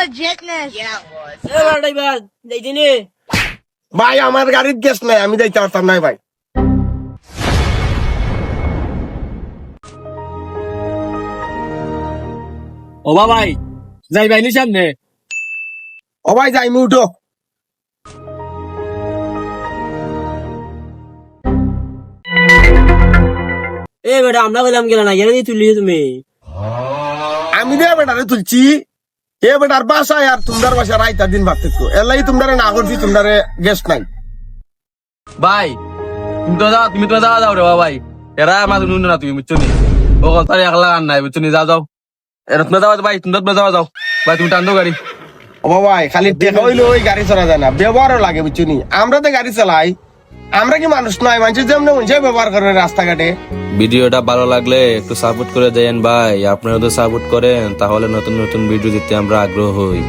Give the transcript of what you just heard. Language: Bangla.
legitness. ভাই আমার গাড়ির গ্যাস নাই, আমি যাইতে পারতাম না ভাই। ও ভাই যাই ভাই নি সামনে ও ভাই যাই, উঠো। এ বেটা আমরা বললাম গেল না গেলে তুলি তুমি আমি দিয়ে বেটারে তুলছি, এ বেটার বাসায় আর তোমার বাসা রাইতা দিন ভাবতে এলাই তোমারে না করছি, তোমারে গ্যাস নাই। ভাই তুমি তো যাও রে ভাই, এরা আমাদের নুন না তুমি বুঝছো নি, ও কথা একলা আর নাই বুঝছো নি, যাও এরা তুমি যাও ভাই, তুমি যাও ভাই, তুমি টান দাও গাড়ি। ও ভাই খালি দেখা হইলো ওই গাড়ি চলা যায় না, ব্যবহারও লাগে বুঝছো নি। আমরা তো গাড়ি চালাই, আমরা কি মানুষ নয়? মানুষের যেমন মনসে ব্যবহার করে রাস্তাঘাটে। ভিডিওটা ভালো লাগলে একটু সাপোর্ট করে দেন ভাই, আপনারা তো সাপোর্ট করেন তাহলে নতুন নতুন ভিডিও দিতে আমরা আগ্রহ হই।